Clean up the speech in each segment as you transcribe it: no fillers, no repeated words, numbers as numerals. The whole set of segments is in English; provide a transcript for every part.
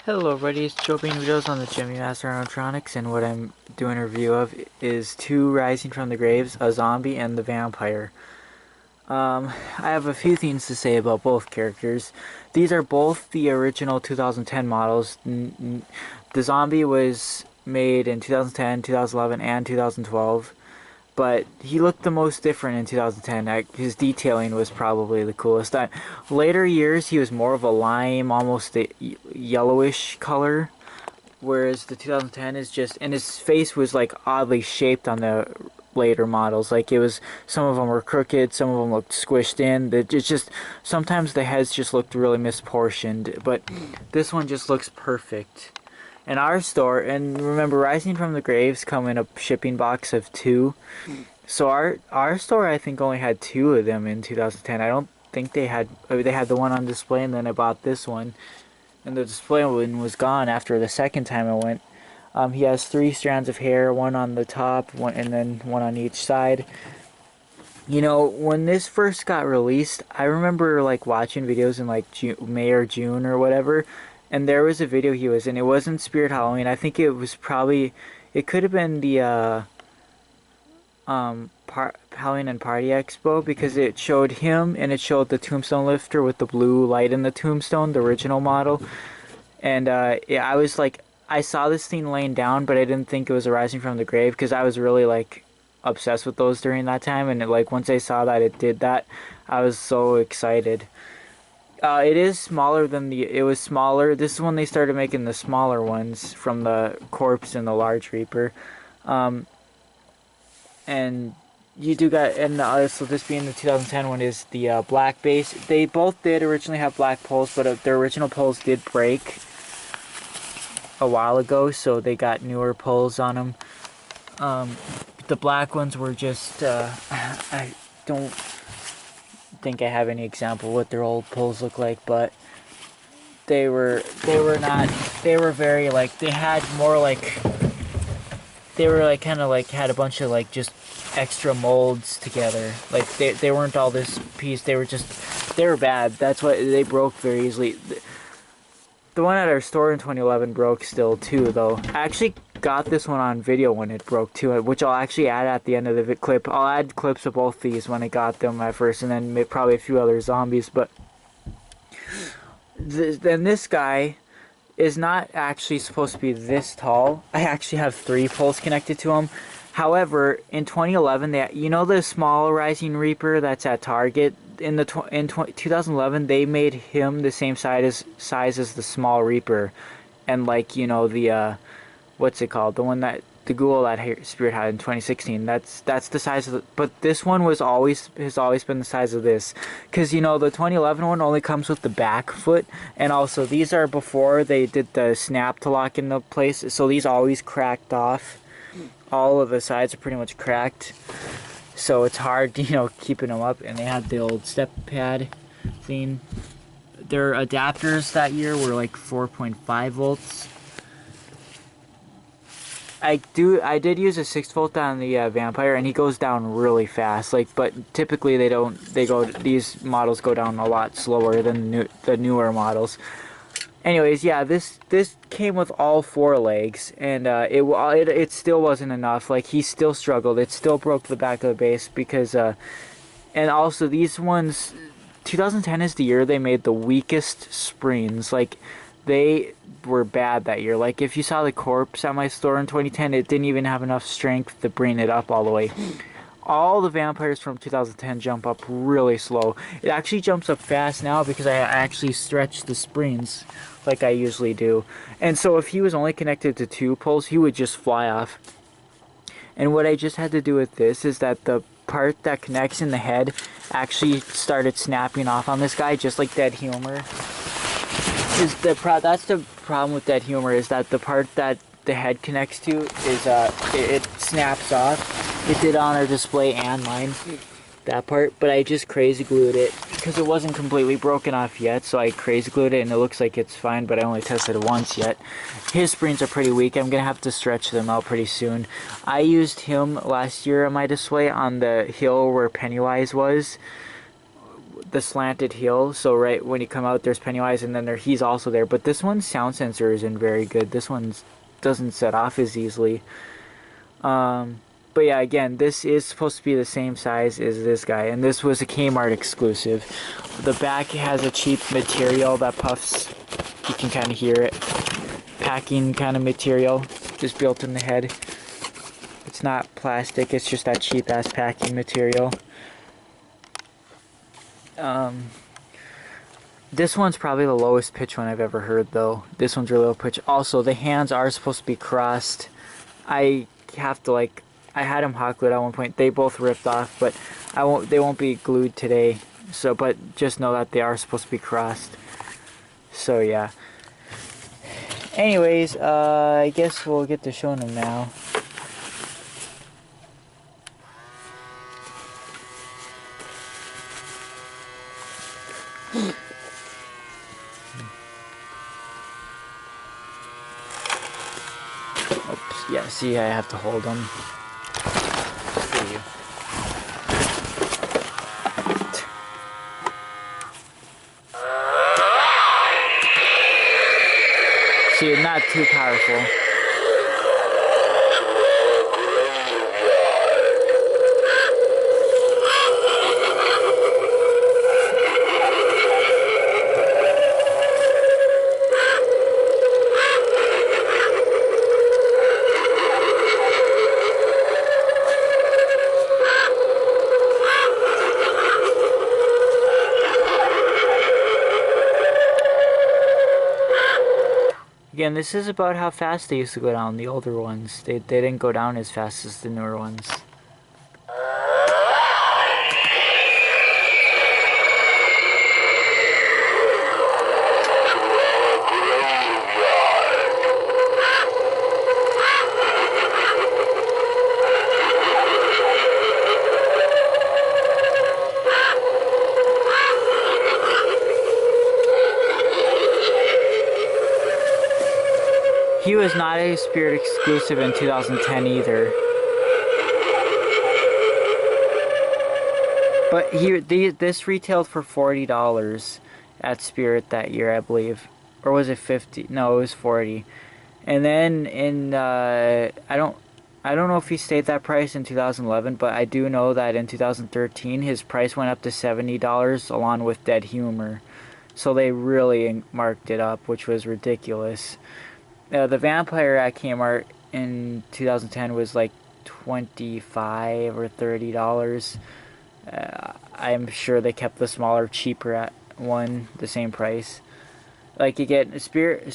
Hello everybody, it's Joe being videos on the Gemmy Master Animatronics, and what I'm doing a review of is two rising from the graves, a zombie and the vampire. I have a few things to say about both characters. These are both the original 2010 models. The zombie was made in 2010, 2011, and 2012. But he looked the most different in 2010. His detailing was probably the coolest. Later years, he was more of a lime, almost a yellowish color, whereas the 2010 is just, and his face was like oddly shaped on the later models. Like it was, some of them were crooked, some of them looked squished in. It's just, sometimes the heads just looked really misproportioned, but this one just looks perfect. In our store, and remember, Rising from the Graves come in a shipping box of 2. So our store, I think, only had 2 of them in 2010. I don't think they had the one on display, and then I bought this one, and the display one was gone after the second time I went. He has 3 strands of hair, one on the top, one and then one on each side. You know, when this first got released, I remember like watching videos in like May or June or whatever, and there was a video he was in. It wasn't Spirit Halloween. I think it was probably, it could have been the Halloween and Party Expo, because it showed him and it showed the tombstone lifter with the blue light in the tombstone, the original model. And yeah, I was like, I saw this thing laying down, but I didn't think it was a Rising from the Grave, because I was really like obsessed with those during that time, and like once I saw that it did that, I was so excited. It is smaller than it was smaller. This is when they started making the smaller ones from the Corpse and the Large Reaper. And you do got, and so this being the 2010 one is the black base. They both did originally have black poles, but their original poles did break a while ago, so they got newer poles on them. The black ones were just, I don't think I have any example of what their old poles look like, but they were very like, they had more like, they were like kind of like had a bunch of like just extra molds together. Like they weren't all this piece, they were bad. That's why they broke very easily. The one at our store in 2011 broke still too, though. I actually got this one on video when it broke too, which I'll actually add at the end of the clip. I'll add clips of both these when I got them at first, and then probably a few other zombies. But then this guy is not actually supposed to be this tall. I actually have 3 poles connected to him. However, in 2011, you know the small Rising Reaper that's at Target? In 2011, they made him the same size as the small Reaper, and like, you know, the what's it called, the one that the ghoul that Spirit had in 2016. That's the size of but this one has always been the size of this, because you know the 2011 one only comes with the back foot, and also these are before they did the snap to lock into place, so these always cracked off. All of the sides are pretty much cracked, so it's hard, you know, keeping them up. And they had the old step pad thing. Their adapters that year were like 4.5 volts. I did use a 6 volt on the vampire, and he goes down really fast. Like, but typically these models go down a lot slower than the newer models. Anyways, yeah, this came with all 4 legs, and it still wasn't enough. Like, he still struggled. It still broke the back of the base, because and also these ones, 2010 is the year they made the weakest springs. Like, they were bad that year. Like, if you saw the Corpse at my store in 2010, it didn't even have enough strength to bring it up all the way. All the vampires from 2010 jump up really slow. It actually jumps up fast now, because I actually stretch the springs like I usually do. And so if he was only connected to 2 poles, he would just fly off. And what I just had to do with this is that the part that connects in the head actually started snapping off on this guy, just like Dead Humor. That's the problem with Dead Humor, is that the part that the head connects to is it snaps off. It did on our display and mine, that part, but I just crazy glued it because it wasn't completely broken off yet, so I crazy glued it, and it looks like it's fine, but I only tested it once yet. His springs are pretty weak. I'm gonna have to stretch them out pretty soon. I used him last year on my display on the hill where Pennywise was. the slanted heel, so right when you come out there's Pennywise, and then he's also there. But this one's sound sensor isn't very good. This one doesn't set off as easily. But yeah, again, this is supposed to be the same size as this guy, and this was a Kmart exclusive. The back has a cheap material that puffs. You can kind of hear it. Packing kind of material just built in the head. It's not plastic, it's just that cheap ass packing material. This one's probably the lowest pitch one I've ever heard though. This one's really low pitch. Also, the hands are supposed to be crossed. I have to I had them hot glued at one point. They both ripped off, but they won't be glued today. So, but just know that they are supposed to be crossed. So yeah. Anyways, I guess we'll get to showing them now. Oops, yeah, see, I have to hold them. For you. See, not too powerful. Again, this is about how fast they used to go down, the older ones. They didn't go down as fast as the newer ones. He was not a Spirit exclusive in 2010 either. But this retailed for $40 at Spirit that year, I believe. Or was it 50? No, it was 40. And then in I don't know if he stayed that price in 2011, but I do know that in 2013 his price went up to $70 along with Dead Humor. So they really marked it up, which was ridiculous. The vampire at Kmart in 2010 was like $25 or $30. I'm sure they kept the smaller, cheaper at one the same price. Like you get Spirit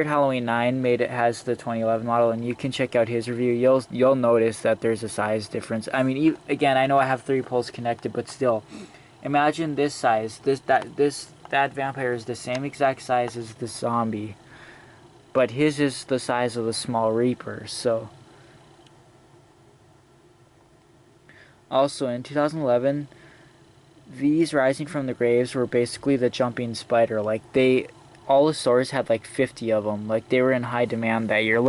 Halloween 9 has the 2011 model, and you can check out his review. You'll notice that there's a size difference. I mean, again, I know I have 3 poles connected, but still, imagine this size. That vampire is the same exact size as the zombie. But his is the size of the small Reaper, so. Also, in 2011, these Rising from the Graves were basically the jumping spider. Like, all the stores had like 50 of them. Like, they were in high demand that year.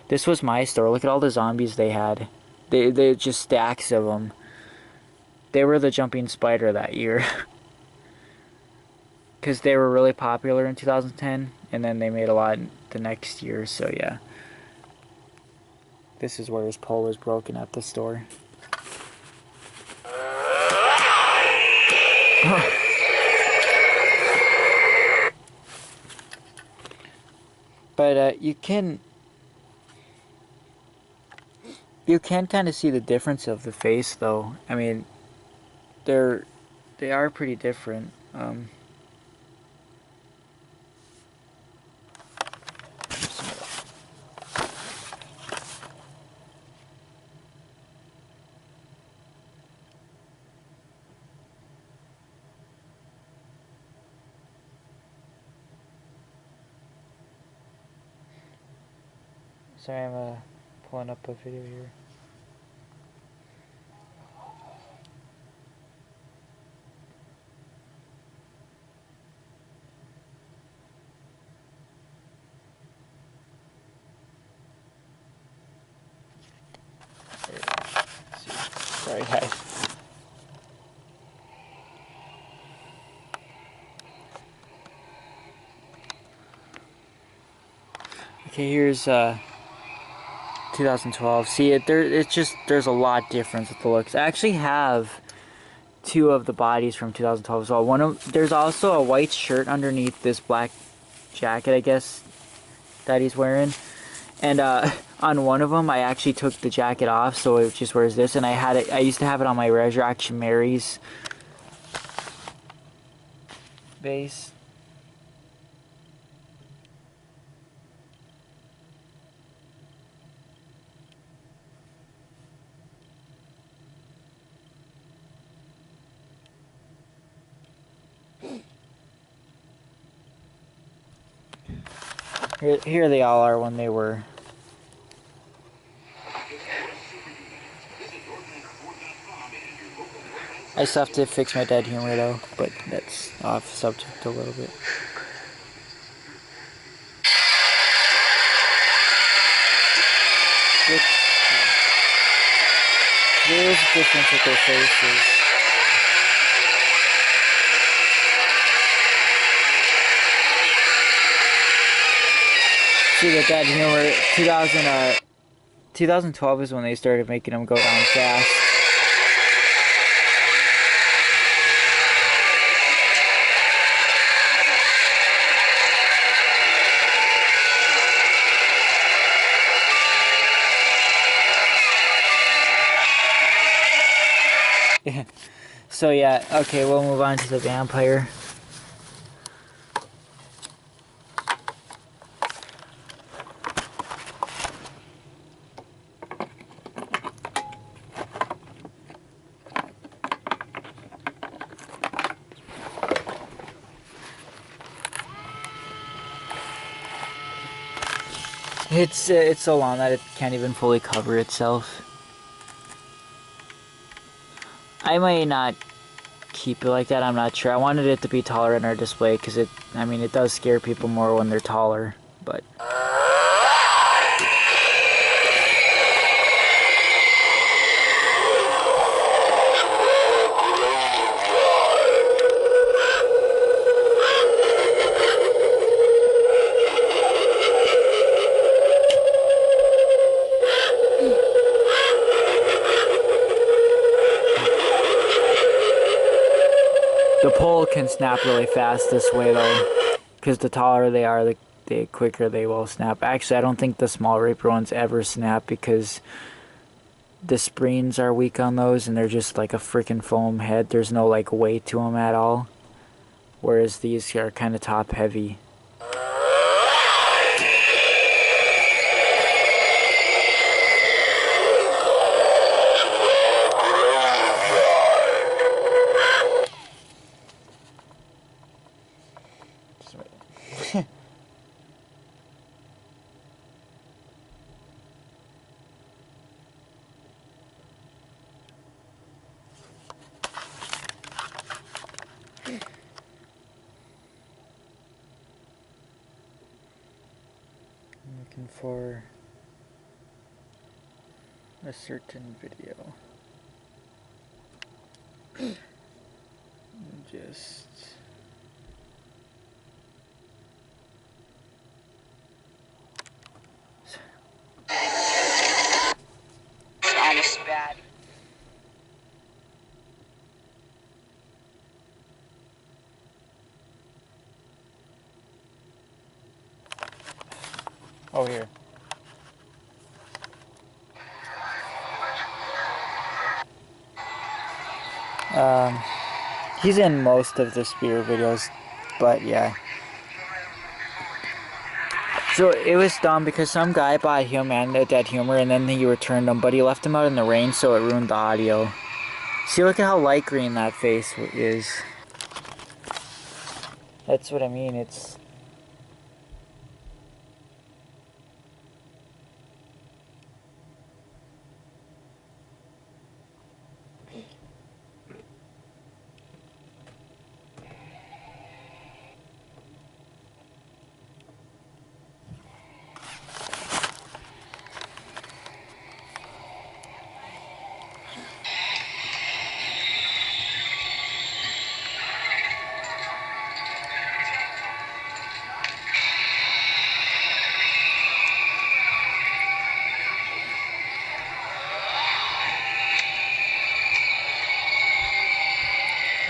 This was my store. Look at all the zombies they had. They just stacks of them. They were the jumping spider that year. Because they were really popular in 2010, and then they made a lot the next year, so yeah. This is where his pole was broken at the store. But you can kind of see the difference of the face, though. I mean, they are pretty different. Sorry, I'm pulling up a video here. Sorry, guys. Okay, here's 2012. See it there. It's just there's a lot difference with the looks. I actually have two of the bodies from 2012 as well. There's also a white shirt underneath this black jacket, I guess, that he's wearing. And on one of them, I actually took the jacket off, so it just wears this. And I had it. I used to have it on my Resurrection Mary's base. Here they all are when they were. I still have to fix my dead humor though, but that's off subject a little bit. There is a difference with their faces. See the dead humor, 2012 is when they started making them go down fast. So yeah, okay, we'll move on to the vampire. It's so long that it can't even fully cover itself. I might not keep it like that, I'm not sure. I wanted it to be taller in our display because it does scare people more when they're taller, but the pole can snap really fast this way though, because the taller they are, the quicker they will snap. Actually, I don't think the small Reaper ones ever snap because the springs are weak on those and they're just like a freaking foam head. There's no like weight to them at all, whereas these are kind of top heavy. Looking for a certain video. Just honest bad. oh, here. He's in most of the spear videos, but yeah. So it was dumb because some guy bought him and a dead humor and then he returned them, but he left them out in the rain, so it ruined the audio. See, look at how light green that face is. That's what I mean, it's...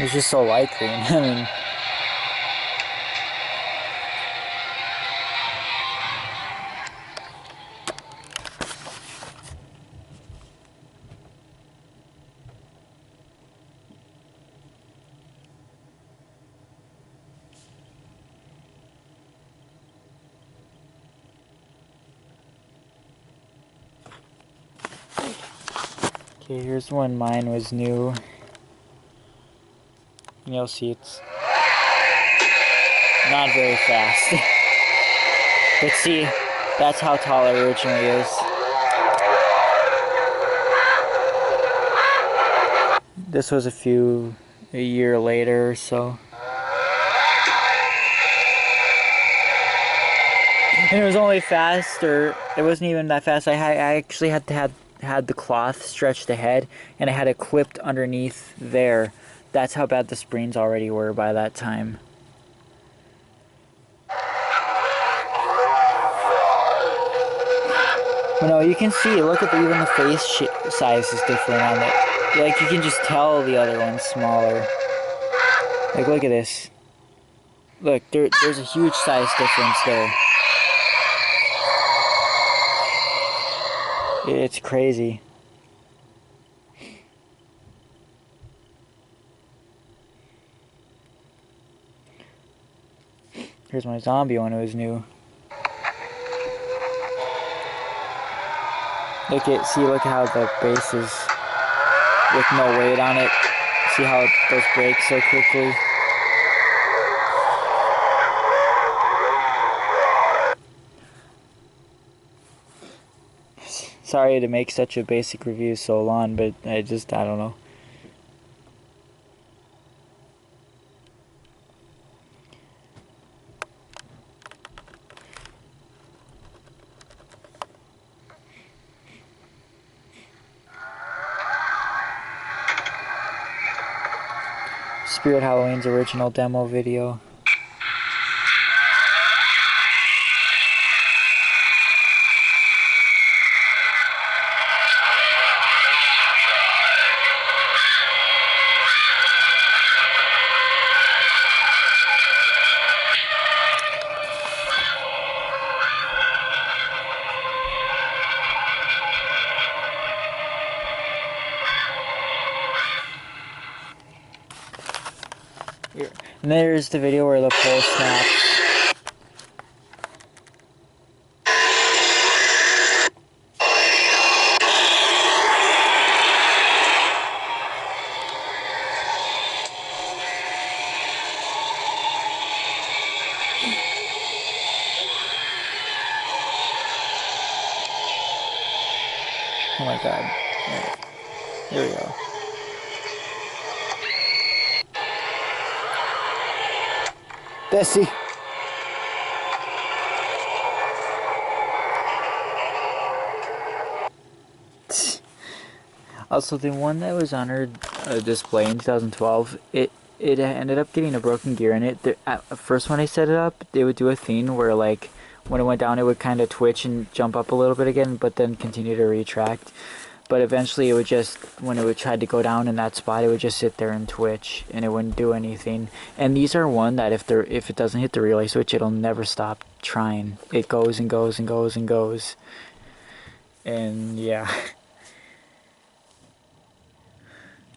It's just so light green. I mean, okay, here's when mine was new. And you'll see it's not very fast. But see, that's how tall it originally is. This was a year later or so. And it was only faster. It wasn't even that fast. I actually had to had the cloth stretched ahead, and I had it clipped underneath there. That's how bad the springs already were by that time. But no, you can see. Look at even the face size is different on it. Like, you can just tell the other one's smaller. Like, look at this. Look, there's a huge size difference there. It's crazy. Here's my zombie when it was new. Look at how the base is with no weight on it. See how those break so quickly. Sorry to make such a basic review so long, but I don't know. Spirit Halloween's original demo video. Here. And there's the video where the pole snaps. Oh my god. Right. Here we go. Bessie. Also, the one that was on her display in 2012, it ended up getting a broken gear in it. At first, when I set it up, they would do a thing where, like, when it went down, it would kind of twitch and jump up a little bit again, but then continue to retract. But eventually, it would just, when it would try to go down in that spot, it would just sit there and twitch, and it wouldn't do anything. And these are one that if it doesn't hit the relay switch, it'll never stop trying. It goes and goes and goes and goes. And yeah.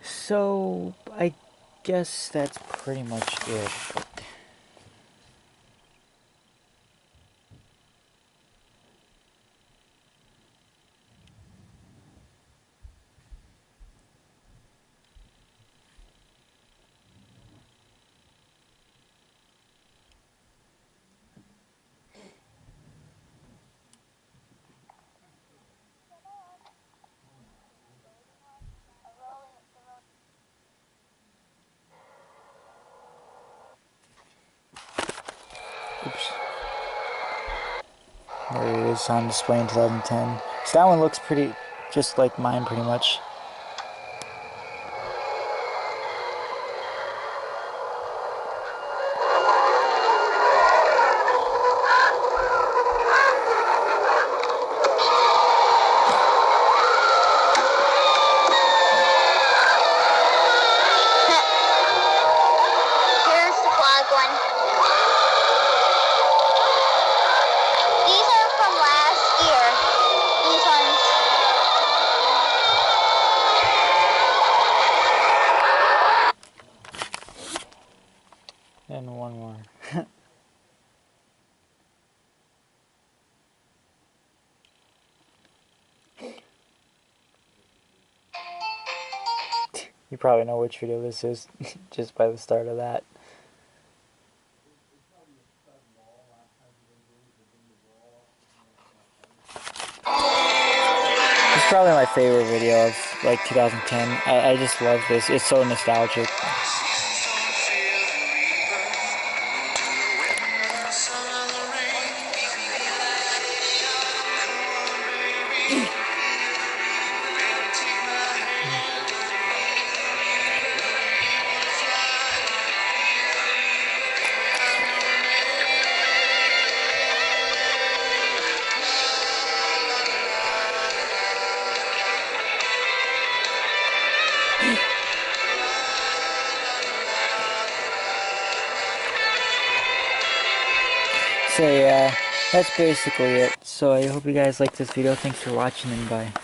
So, I guess that's pretty much it. Oops. There it is on display in 2010. So that one looks pretty, just like mine pretty much. You probably know which video this is just by the start of that. It's probably my favorite video of like 2010. I just love this. It's so nostalgic. So yeah, that's basically it. So I hope you guys liked this video. Thanks for watching and bye.